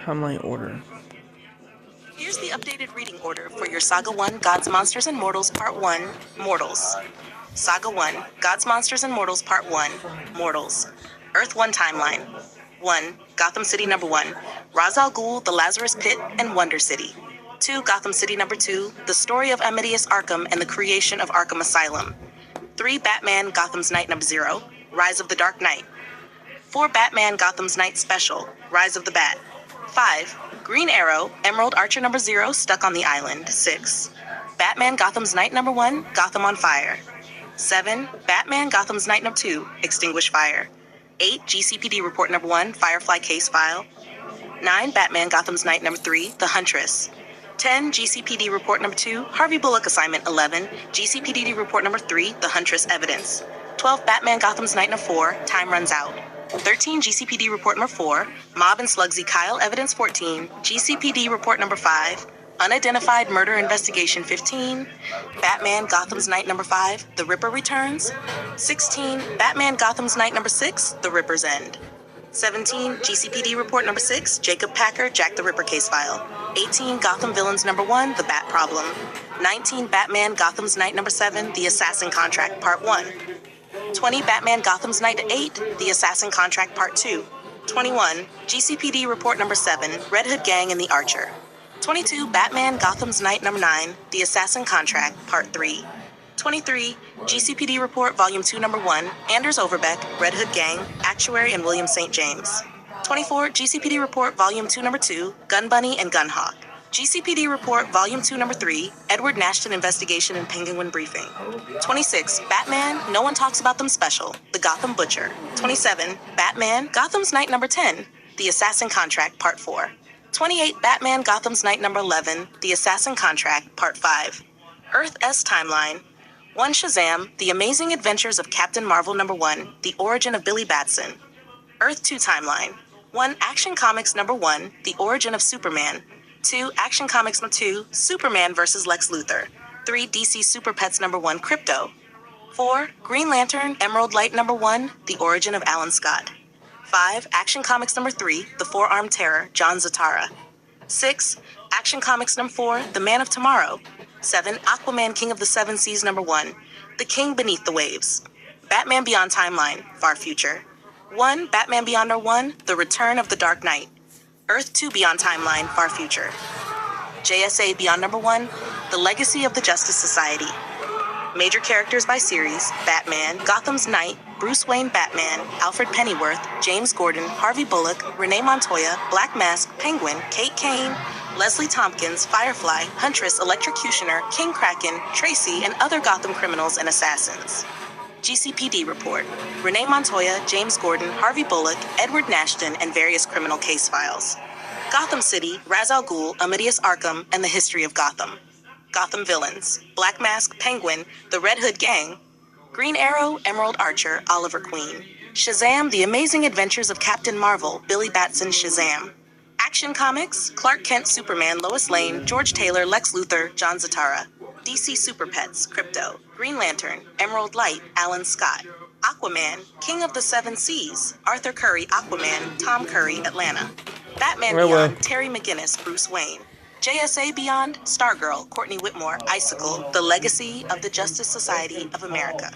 timeline order. Here's the updated reading order for your Saga 1 Gods, Monsters, and Mortals Part 1, Mortals. Saga 1 Gods, Monsters, and Mortals Part 1, Mortals. Earth 1 Timeline. 1. Gotham City Number 1, Ra's al Ghul, the Lazarus Pit, and Wonder City. 2. Gotham City Number 2, the story of Amadeus Arkham and the creation of Arkham Asylum. 3. Batman Gotham's Night Number 0, Rise of the Dark Knight. 4. Batman Gotham's Night Special, Rise of the Bat. 5. Green Arrow, Emerald Archer Number 0, Stuck on the Island. 6. Batman Gotham's Night Number 1, Gotham on Fire. 7. Batman Gotham's Night Number 2, Extinguish Fire. 8. GCPD Report Number 1, Firefly Case File. 9. Batman Gotham's Night Number 3, The Huntress. 10. GCPD Report Number 2, Harvey Bullock Assignment 11, GCPD Report Number 3, The Huntress Evidence. 12. Batman Gotham's Night Number 4, Time Runs Out. 13. GCPD Report Number 4, Mob and Slugsy Kyle Evidence 14, GCPD Report Number 5, Unidentified Murder Investigation 15, Batman Gotham's Night Number 5, The Ripper Returns. 16. Batman Gotham's Night Number 6, The Ripper's End. 17. GCPD Report Number 6, Jacob Packer, Jack the Ripper Case File. 18. Gotham Villains Number 1, The Bat Problem. 19. Batman Gotham's Night Number 7, The Assassin Contract Part 1. 20. Batman Gotham's Night 8, The Assassin Contract Part 2. 21. GCPD Report Number 7, Red Hood Gang and the Archer. 22. Batman Gotham's Night Number 9, The Assassin Contract Part 3. 23. GCPD Report Volume 2 Number 1, Anders Overbeck, Red Hood Gang, Actuary, and William St. James. 24. GCPD Report Volume 2 Number 2, Gun Bunny and Gunhawk. GCPD Report Volume 2 Number 3, Edward Nashton Investigation and Penguin Briefing. 26. Batman, No One Talks About Them Special, The Gotham Butcher. 27. Batman, Gotham's Night Number 10, The Assassin Contract Part 4. 28. Batman, Gotham's Night Number 11, The Assassin Contract Part 5. Earth S Timeline. 1. Shazam, The Amazing Adventures of Captain Marvel Number 1, The Origin of Billy Batson. Earth 2 Timeline. 1. Action Comics Number 1, The Origin of Superman. 2. Action Comics Number 2, Superman vs. Lex Luthor. 3. DC Super Pets Number 1, Crypto. 4. Green Lantern, Emerald Light Number 1, The Origin of Alan Scott. 5. Action Comics Number 3, The Four-Armed Terror, John Zatara. 6. Action Comics Number 4, The Man of Tomorrow. 7. Aquaman King of the Seven Seas Number 1, The King Beneath the Waves. Batman Beyond Timeline, Far Future. 1. Batman Beyond Number 1, The Return of the Dark Knight. Earth 2 Beyond Timeline, Far Future. JSA Beyond Number 1, The Legacy of the Justice Society. Major characters by series: Batman, Gotham's Knight, Bruce Wayne Batman, Alfred Pennyworth, James Gordon, Harvey Bullock, Renee Montoya, Black Mask, Penguin, Kate Kane, Leslie Tompkins, Firefly, Huntress, Electrocutioner, King Kraken, Tracy, and other Gotham criminals and assassins. GCPD Report: Renee Montoya, James Gordon, Harvey Bullock, Edward Nashton, and various criminal case files. Gotham City, Ra's al Ghul, Amadeus Arkham, and the history of Gotham. Gotham Villains: Black Mask, Penguin, the Red Hood Gang, Green Arrow, Emerald Archer, Oliver Queen. Shazam: The Amazing Adventures of Captain Marvel, Billy Batson, Shazam. Action Comics: Clark Kent, Superman, Lois Lane, George Taylor, Lex Luthor, John Zatara. DC Super Pets, Crypto. Green Lantern, Emerald Light, Alan Scott. Aquaman, King of the Seven Seas, Arthur Curry, Aquaman, Tom Curry, Atlanta. Batman Beyond, Terry McGinnis, Bruce Wayne. JSA Beyond, Stargirl, Courtney Whitmore, Icicle, The Legacy of the Justice Society of America.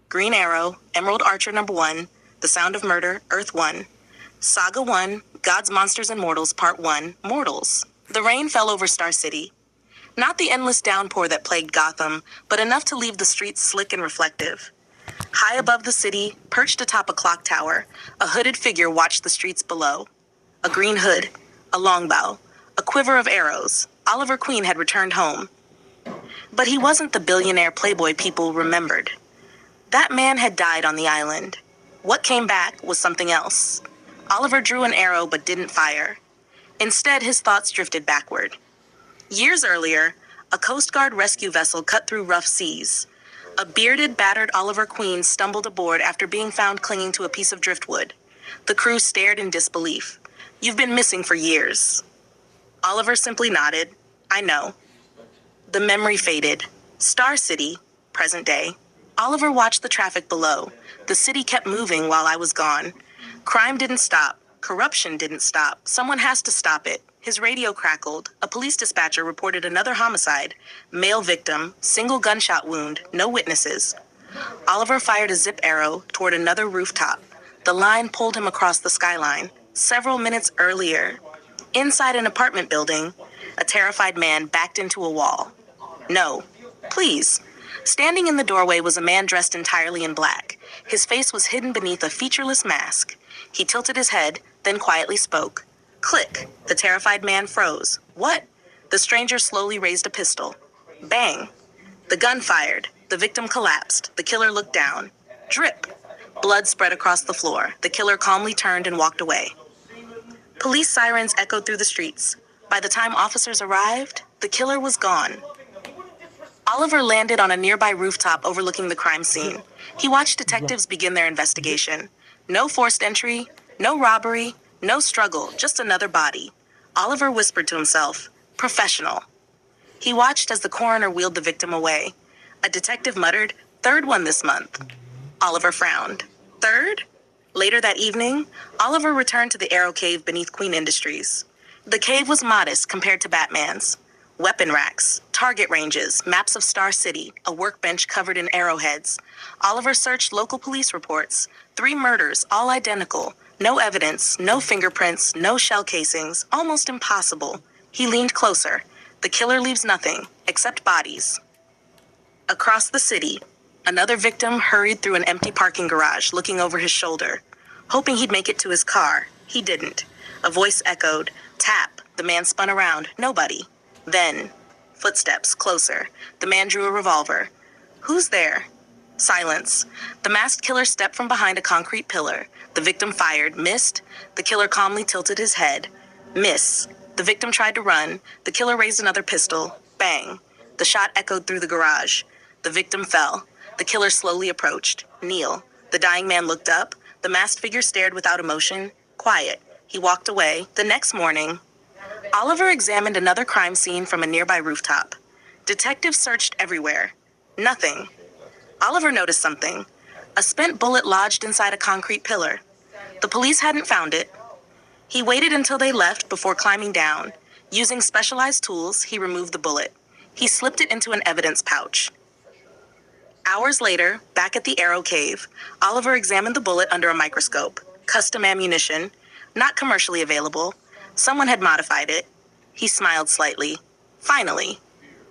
Green Arrow, Emerald Archer Number 1, The Sound of Murder, Earth 1. Saga 1, Gods, Monsters, and Mortals Part 1, Mortals. The rain fell over Star City. Not the endless downpour that plagued Gotham, but enough to leave the streets slick and reflective. High above the city, perched atop a clock tower, a hooded figure watched the streets below. A green hood, a longbow, a quiver of arrows. Oliver Queen had returned home. But he wasn't the billionaire playboy people remembered. That man had died on the island. What came back was something else. Oliver drew an arrow but didn't fire. Instead, his thoughts drifted backward. Years earlier, a Coast Guard rescue vessel cut through rough seas. A bearded, battered Oliver Queen stumbled aboard after being found clinging to a piece of driftwood. The crew stared in disbelief. "You've been missing for years." Oliver simply nodded. "I know." The memory faded. Star City, present day. Oliver watched the traffic below. The city kept moving while I was gone. Crime didn't stop. Corruption didn't stop. Someone has to stop it. His radio crackled. A police dispatcher reported another homicide. Male victim, single gunshot wound, no witnesses. Oliver fired a zip arrow toward another rooftop. The line pulled him across the skyline. Several minutes earlier, inside an apartment building, a terrified man backed into a wall. No. Please. Standing in the doorway was a man dressed entirely in black. His face was hidden beneath a featureless mask. He tilted his head, then quietly spoke. Click. The terrified man froze. What? The stranger slowly raised a pistol. Bang. The gun fired. The victim collapsed. The killer looked down. Drip. Blood spread across the floor. The killer calmly turned and walked away. Police sirens echoed through the streets. By the time officers arrived, the killer was gone. Oliver landed on a nearby rooftop overlooking the crime scene. He watched detectives begin their investigation. No forced entry, no robbery, no struggle, just another body. Oliver whispered to himself, professional. He watched as the coroner wheeled the victim away. A detective muttered, third one this month. Oliver frowned. Third? Later that evening, Oliver returned to the Arrow Cave beneath Queen Industries. The cave was modest compared to Batman's. Weapon racks, target ranges, maps of Star City, a workbench covered in arrowheads. Oliver searched local police reports. 3 murders, all identical. No evidence, no fingerprints, no shell casings. Almost impossible. He leaned closer. The killer leaves nothing, except bodies. Across the city, another victim hurried through an empty parking garage, looking over his shoulder. Hoping he'd make it to his car. He didn't. A voice echoed. Tap. The man spun around. Nobody. Then, footsteps, closer. The man drew a revolver. Who's there? Silence. The masked killer stepped from behind a concrete pillar. The victim fired, missed. The killer calmly tilted his head. Miss. The victim tried to run. The killer raised another pistol. Bang. The shot echoed through the garage. The victim fell. The killer slowly approached. Kneel. The dying man looked up. The masked figure stared without emotion. Quiet. He walked away. The next morning, Oliver examined another crime scene from a nearby rooftop. Detectives searched everywhere. Nothing. Oliver noticed something. A spent bullet lodged inside a concrete pillar. The police hadn't found it. He waited until they left before climbing down. Using specialized tools, he removed the bullet. He slipped it into an evidence pouch. Hours later, back at the Arrow Cave, Oliver examined the bullet under a microscope. Custom ammunition, not commercially available. Someone had modified it. He smiled slightly. Finally,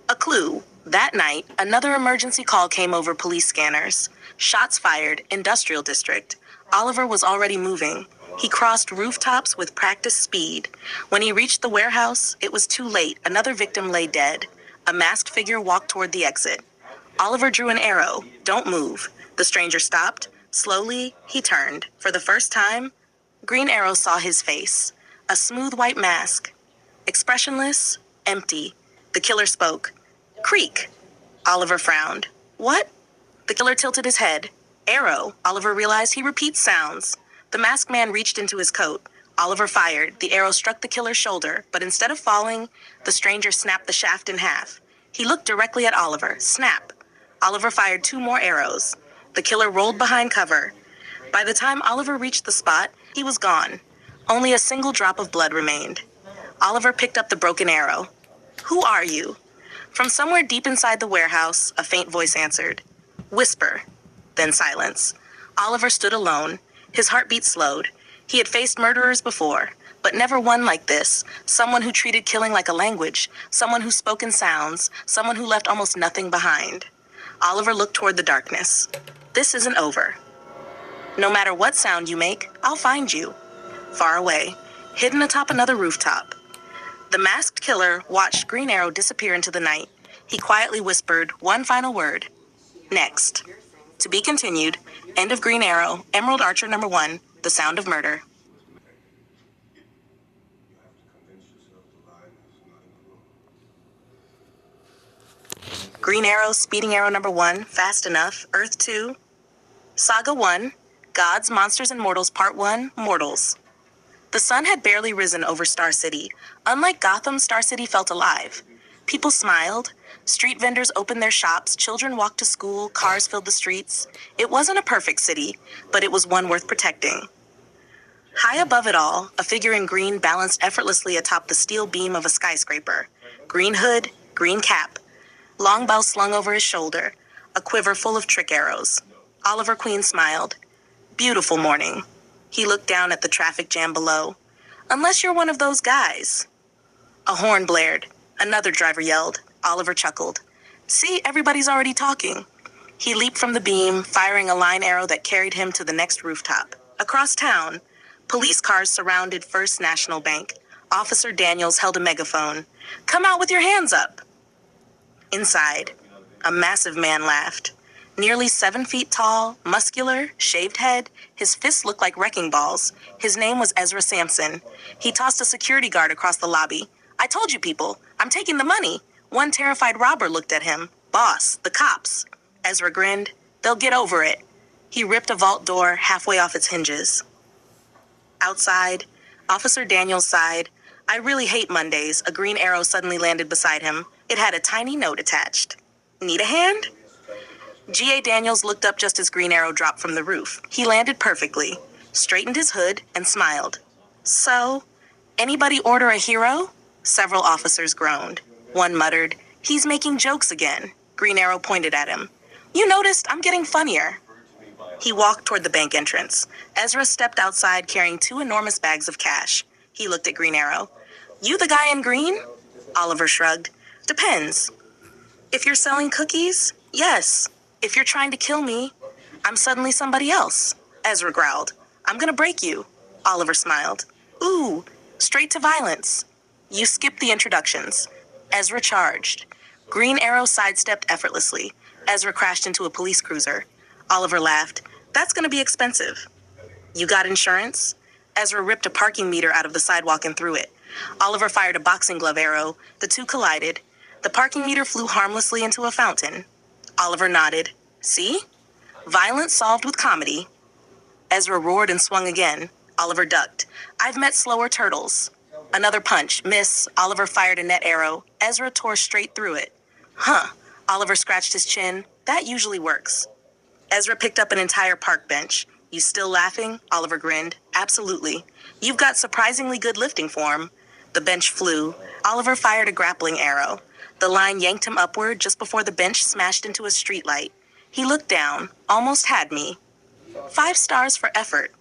a clue. That night, another emergency call came over police scanners. Shots fired, industrial district. Oliver was already moving. He crossed rooftops with practiced speed. When he reached the warehouse, it was too late. Another victim lay dead. A masked figure walked toward the exit. Oliver drew an arrow. Don't move. The stranger stopped. Slowly, he turned. For the first time, Green Arrow saw his face. A smooth white mask. Expressionless, empty. The killer spoke. Creak. Oliver frowned. What? The killer tilted his head. Arrow. Oliver realized he repeats sounds. The masked man reached into his coat. Oliver fired. The arrow struck the killer's shoulder, but instead of falling, the stranger snapped the shaft in half. He looked directly at Oliver. Snap. Oliver fired 2 more arrows. The killer rolled behind cover. By the time Oliver reached the spot, he was gone. Only a single drop of blood remained. Oliver picked up the broken arrow. Who are you? From somewhere deep inside the warehouse, a faint voice answered. Whisper. Then silence. Oliver stood alone. His heartbeat slowed. He had faced murderers before, but never one like this. Someone who treated killing like a language. Someone who spoke in sounds. Someone who left almost nothing behind. Oliver looked toward the darkness. This isn't over. No matter what sound you make, I'll find you. Far away, hidden atop another rooftop. The masked killer watched Green Arrow disappear into the night. He quietly whispered one final word. Next. To be continued. End of Green Arrow, Emerald Archer #1, The Sound of Murder. Green Arrow, Speeding Arrow #1, Fast Enough, Earth 2. Saga 1, Gods, Monsters, and Mortals Part 1, Mortals. The sun had barely risen over Star City. Unlike Gotham, Star City felt alive. People smiled. Street vendors opened their shops, children walked to school, cars filled the streets. It wasn't a perfect city, but it was one worth protecting. High above it all, a figure in green balanced effortlessly atop the steel beam of a skyscraper. Green hood, green cap, long bow slung over his shoulder, a quiver full of trick arrows. Oliver Queen smiled. Beautiful morning. He looked down at the traffic jam below. Unless you're one of those guys. A horn blared. Another driver yelled. Oliver chuckled. See, everybody's already talking. He leaped from the beam, firing a line arrow that carried him to the next rooftop. Across town, police cars surrounded First National Bank. Officer Daniels held a megaphone. Come out with your hands up. Inside, a massive man laughed. Nearly 7 feet tall, muscular, shaved head, his fists looked like wrecking balls. His name was Ezra Sampson. He tossed a security guard across the lobby. I told you people, I'm taking the money. One terrified robber looked at him. Boss, the cops. Ezra grinned. They'll get over it. He ripped a vault door halfway off its hinges. Outside, Officer Daniels sighed. I really hate Mondays. A green arrow suddenly landed beside him. It had a tiny note attached. Need a hand? G.A. Daniels looked up just as Green Arrow dropped from the roof. He landed perfectly, straightened his hood, and smiled. So, anybody order a hero? Several officers groaned. One muttered, he's making jokes again. Green Arrow pointed at him. You noticed I'm getting funnier. He walked toward the bank entrance. Ezra stepped outside carrying 2 enormous bags of cash. He looked at Green Arrow. You the guy in green? Oliver shrugged. Depends. If you're selling cookies, yes. If you're trying to kill me, I'm suddenly somebody else. Ezra growled. I'm gonna break you. Oliver smiled. Ooh, straight to violence. You skipped the introductions. Ezra charged. Green Arrow sidestepped effortlessly. Ezra crashed into a police cruiser. Oliver laughed. That's gonna be expensive. You got insurance? Ezra ripped a parking meter out of the sidewalk and threw it. Oliver fired a boxing glove arrow. The two collided. The parking meter flew harmlessly into a fountain. Oliver nodded. See? Violence solved with comedy. Ezra roared and swung again. Oliver ducked. I've met slower turtles. Another punch. Miss. Oliver fired a net arrow. Ezra tore straight through it. Huh. Oliver scratched his chin. That usually works. Ezra picked up an entire park bench. You still laughing? Oliver grinned. Absolutely. You've got surprisingly good lifting form. The bench flew. Oliver fired a grappling arrow. The line yanked him upward just before the bench smashed into a streetlight. He looked down. Almost had me. 5 stars for effort.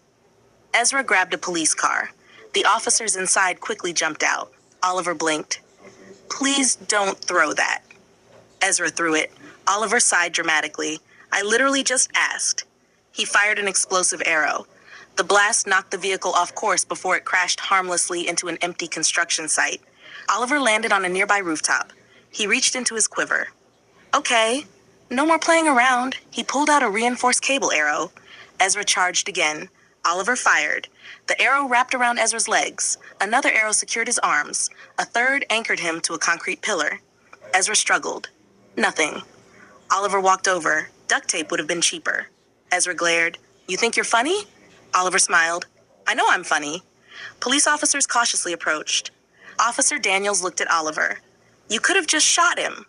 Ezra grabbed a police car. The officers inside quickly jumped out. Oliver blinked. Please don't throw that. Ezra threw it. Oliver sighed dramatically. I literally just asked. He fired an explosive arrow. The blast knocked the vehicle off course before it crashed harmlessly into an empty construction site. Oliver landed on a nearby rooftop. He reached into his quiver. Okay, no more playing around. He pulled out a reinforced cable arrow. Ezra charged again. Oliver fired. The arrow wrapped around Ezra's legs. Another arrow secured his arms. A third anchored him to a concrete pillar. Ezra struggled. Nothing. Oliver walked over. Duct tape would have been cheaper. Ezra glared. You think you're funny? Oliver smiled. I know I'm funny. Police officers cautiously approached. Officer Daniels looked at Oliver. You could have just shot him.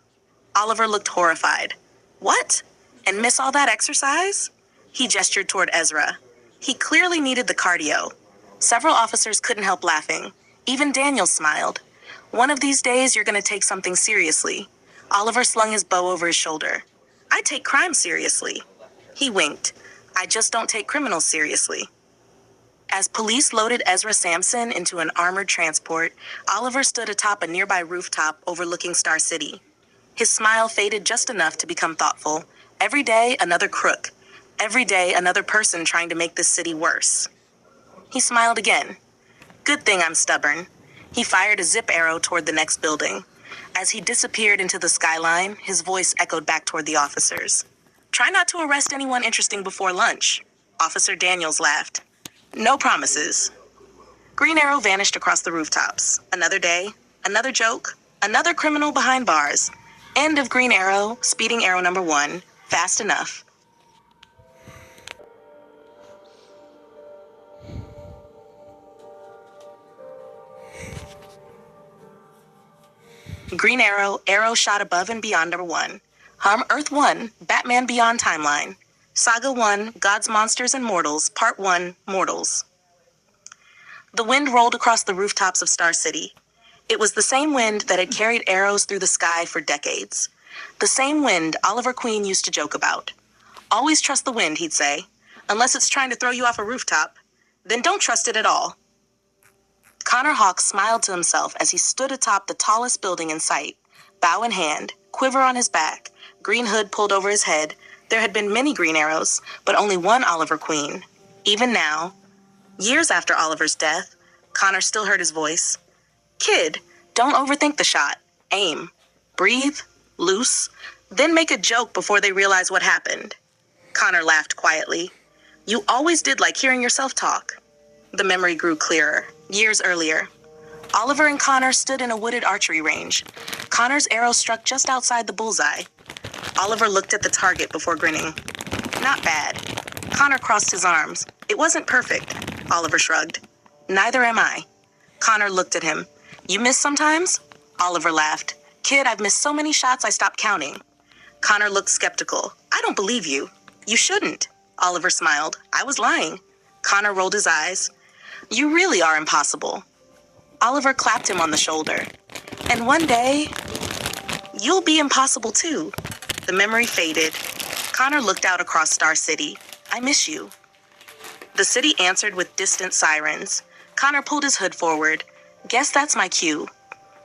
Oliver looked horrified. What? And miss all that exercise? He gestured toward Ezra. He clearly needed the cardio. Several officers couldn't help laughing. Even Daniels smiled. One of these days you're going to take something seriously. Oliver slung his bow over his shoulder. I take crime seriously. He winked. I just don't take criminals seriously. As police loaded Ezra Sampson into an armored transport, Oliver stood atop a nearby rooftop overlooking Star City. His smile faded just enough to become thoughtful. Every day, another crook. Every day, another person trying to make this city worse. He smiled again. Good thing I'm stubborn. He fired a zip arrow toward the next building. As he disappeared into the skyline, his voice echoed back toward the officers. Try not to arrest anyone interesting before lunch. Officer Daniels laughed. No promises. Green Arrow vanished across the rooftops. Another day, another joke, another criminal behind bars. End of Green Arrow, speeding arrow number 1, fast enough. Green Arrow, Arrow shot above and beyond #1. Earth 1, Batman Beyond Timeline. Saga 1, Gods, Monsters, and Mortals, Part 1, Mortals. The wind rolled across the rooftops of Star City. It was the same wind that had carried arrows through the sky for decades. The same wind Oliver Queen used to joke about. Always trust the wind, he'd say. Unless it's trying to throw you off a rooftop, then don't trust it at all. Connor Hawke smiled to himself as he stood atop the tallest building in sight, bow in hand, quiver on his back, green hood pulled over his head. There had been many Green Arrows, but only one Oliver Queen. Even now, years after Oliver's death, Connor still heard his voice. Kid, don't overthink the shot. Aim. Breathe. Loose. Then make a joke before they realize what happened. Connor laughed quietly. You always did like hearing yourself talk. The memory grew clearer. Years earlier, Oliver and Connor stood in a wooded archery range. Connor's arrow struck just outside the bullseye. Oliver looked at the target before grinning. Not bad. Connor crossed his arms. It wasn't perfect. Oliver shrugged. Neither am I. Connor looked at him. You miss sometimes? Oliver laughed. Kid, I've missed so many shots I stopped counting. Connor looked skeptical. I don't believe you. You shouldn't. Oliver smiled. I was lying. Connor rolled his eyes. You really are impossible. Oliver clapped him on the shoulder. And one day, you'll be impossible too. The memory faded. Connor looked out across Star City. I miss you. The city answered with distant sirens. Connor pulled his hood forward. Guess that's my cue.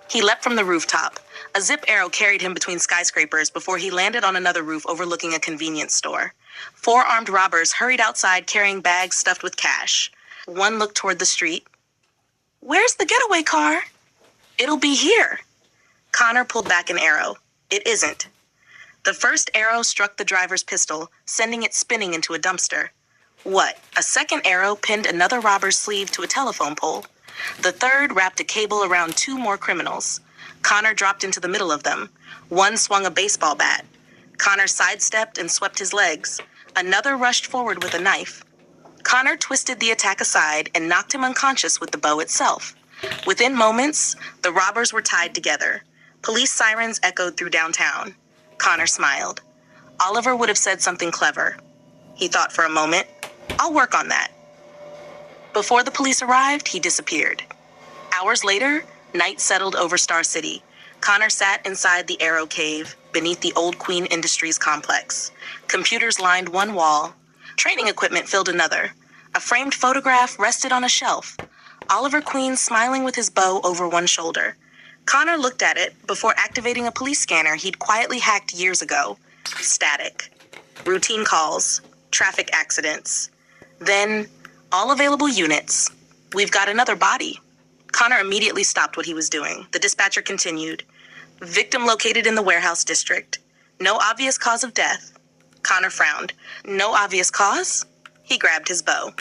He leapt from the rooftop. A zip arrow carried him between skyscrapers before he landed on another roof overlooking a convenience store. 4 armed robbers hurried outside carrying bags stuffed with cash. One looked toward the street. Where's the getaway car? It'll be here. Connor pulled back an arrow. It isn't. The first arrow struck the driver's pistol, sending it spinning into a dumpster. What? A second arrow pinned another robber's sleeve to a telephone pole. The third wrapped a cable around 2 more criminals. Connor dropped into the middle of them. One swung a baseball bat. Connor sidestepped and swept his legs. Another rushed forward with a knife. Connor twisted the attack aside and knocked him unconscious with the bow itself. Within moments, the robbers were tied together. Police sirens echoed through downtown. Connor smiled. Oliver would have said something clever. He thought for a moment. I'll work on that. Before the police arrived, he disappeared. Hours later, night settled over Star City. Connor sat inside the Arrow Cave beneath the old Queen Industries complex. Computers lined one wall. Training equipment filled another. A framed photograph rested on a shelf. Oliver Queen smiling with his bow over one shoulder. Connor looked at it before activating a police scanner he'd quietly hacked years ago. Static. Routine calls. Traffic accidents. Then, all available units. We've got another body. Connor immediately stopped what he was doing. The dispatcher continued. Victim located in the warehouse district. No obvious cause of death. Connor frowned. No obvious cause? He grabbed his bow.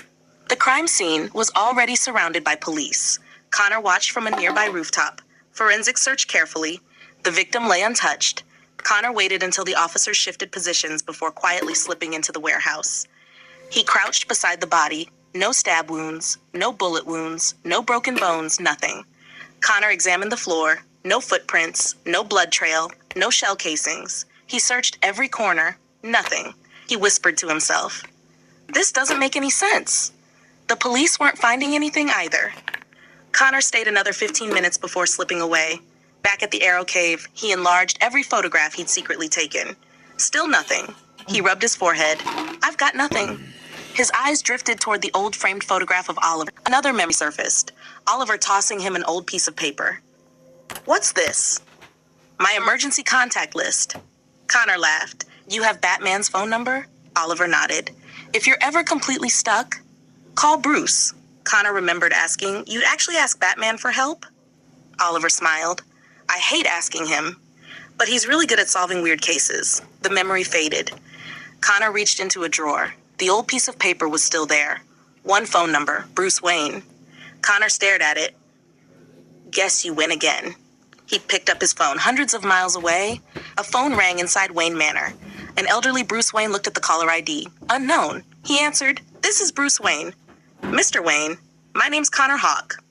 The crime scene was already surrounded by police. Connor watched from a nearby rooftop. Forensics searched carefully. The victim lay untouched. Connor waited until the officers shifted positions before quietly slipping into the warehouse. He crouched beside the body. No stab wounds, no bullet wounds, no broken bones, nothing. Connor examined the floor. No footprints, no blood trail, no shell casings. He searched every corner. Nothing. He whispered to himself. This doesn't make any sense. The police weren't finding anything either. Connor stayed another 15 minutes before slipping away. Back at the Arrow Cave, he enlarged every photograph he'd secretly taken. Still nothing. He rubbed his forehead. I've got nothing. His eyes drifted toward the old framed photograph of Oliver. Another memory surfaced. Oliver tossing him an old piece of paper. What's this? My emergency contact list. Connor laughed. You have Batman's phone number? Oliver nodded. If you're ever completely stuck, call Bruce. Connor remembered asking, you'd actually ask Batman for help? Oliver smiled. I hate asking him, but he's really good at solving weird cases. The memory faded. Connor reached into a drawer. The old piece of paper was still there. One phone number, Bruce Wayne. Connor stared at it. Guess you win again. He picked up his phone. Hundreds of miles away, a phone rang inside Wayne Manor. An elderly Bruce Wayne looked at the caller ID. Unknown. He answered, This is Bruce Wayne. Mr. Wayne, my name's Connor Hawke.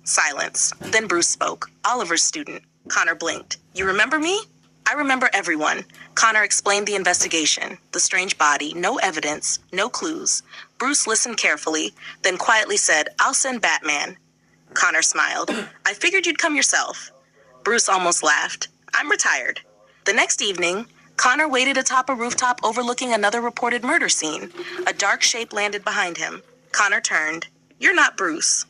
Silence. Then Bruce spoke. Oliver's student. Connor blinked. You remember me? I remember everyone. Connor explained the investigation, the strange body, no evidence, no clues. Bruce listened carefully, then quietly said, I'll send Batman. Connor smiled. I figured you'd come yourself. Bruce almost laughed. I'm retired. The next evening, Connor waited atop a rooftop overlooking another reported murder scene. A dark shape landed behind him. Connor turned. You're not Bruce.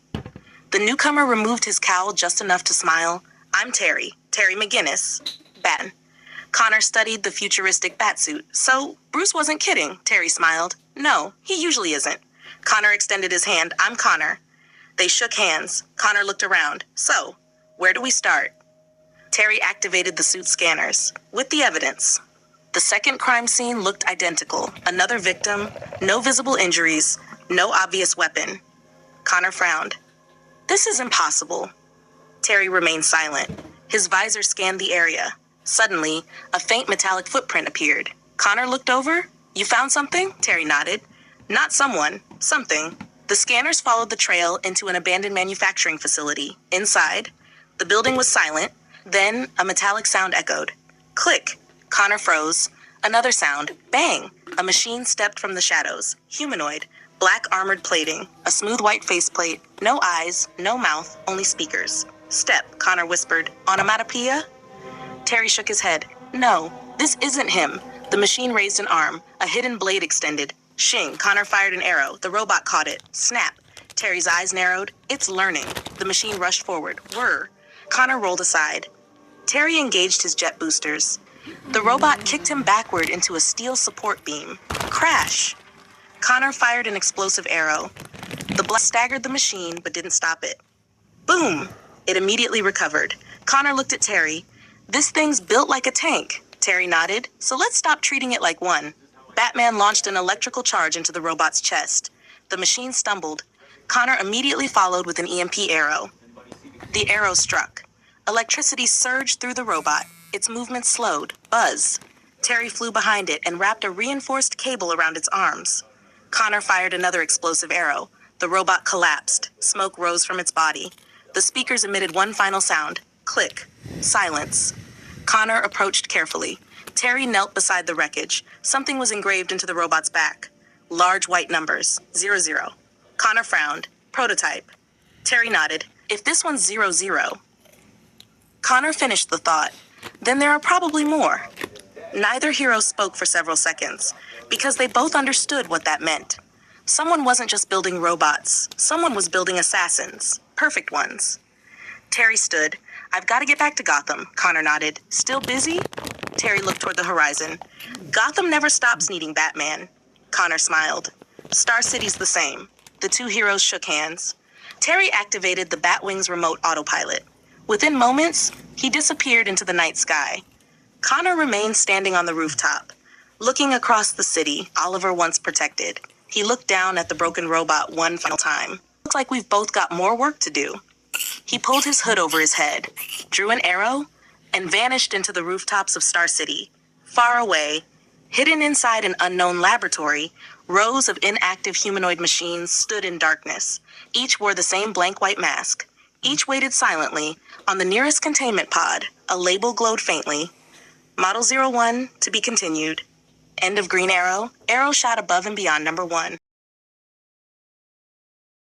The newcomer removed his cowl just enough to smile. I'm Terry McGinnis. Bat. Connor studied the futuristic batsuit. So, Bruce wasn't kidding, Terry smiled. No, he usually isn't. Connor extended his hand. I'm Connor. They shook hands. Connor looked around. So, where do we start? Terry activated the suit scanners. With the evidence. The second crime scene looked identical. Another victim, no visible injuries, no obvious weapon. Connor frowned. This is impossible. Terry remained silent. His visor scanned the area. Suddenly, a faint metallic footprint appeared. Connor looked over. You found something? Terry nodded. Not someone, something. The scanners followed the trail into an abandoned manufacturing facility. Inside, the building was silent. Then, a metallic sound echoed. Click. Connor froze. Another sound. Bang. A machine stepped from the shadows. Humanoid. Black armored plating. A smooth white faceplate. No eyes, no mouth, only speakers. Step, Connor whispered. Onomatopoeia? Terry shook his head. No, this isn't him. The machine raised an arm. A hidden blade extended. Shing, Connor fired an arrow. The robot caught it. Snap. Terry's eyes narrowed. It's learning. The machine rushed forward. Whir. Connor rolled aside. Terry engaged his jet boosters. The robot kicked him backward into a steel support beam. Crash. Connor fired an explosive arrow. The blast staggered the machine, but didn't stop it. Boom! It immediately recovered. Connor looked at Terry. This thing's built like a tank. Terry nodded. So let's stop treating it like one. Batman launched an electrical charge into the robot's chest. The machine stumbled. Connor immediately followed with an EMP arrow. The arrow struck. Electricity surged through the robot. Its movement slowed. Buzz. Terry flew behind it and wrapped a reinforced cable around its arms. Connor fired another explosive arrow. The robot collapsed. Smoke rose from its body. The speakers emitted one final sound. Click. Silence. Connor approached carefully. Terry knelt beside the wreckage. Something was engraved into the robot's back. Large white numbers. 00. Connor frowned. Prototype. Terry nodded. If this one's 00. Connor finished the thought. Then there are probably more. Neither hero spoke for several seconds, because they both understood what that meant. Someone wasn't just building robots. Someone was building assassins. Perfect ones. Terry stood. I've got to get back to Gotham, Connor nodded. Still busy? Terry looked toward the horizon. Gotham never stops needing Batman. Connor smiled. Star City's the same. The two heroes shook hands. Terry activated the Batwing's remote autopilot. Within moments, he disappeared into the night sky. Connor remained standing on the rooftop, looking across the city Oliver once protected. He looked down at the broken robot one final time. Looks like we've both got more work to do. He pulled his hood over his head, drew an arrow, and vanished into the rooftops of Star City. Far away, hidden inside an unknown laboratory, rows of inactive humanoid machines stood in darkness. Each wore the same blank white mask. Each waited silently. On the nearest containment pod, a label glowed faintly. Model 01, to be continued. End of Green Arrow. Arrow shot above and beyond number 1.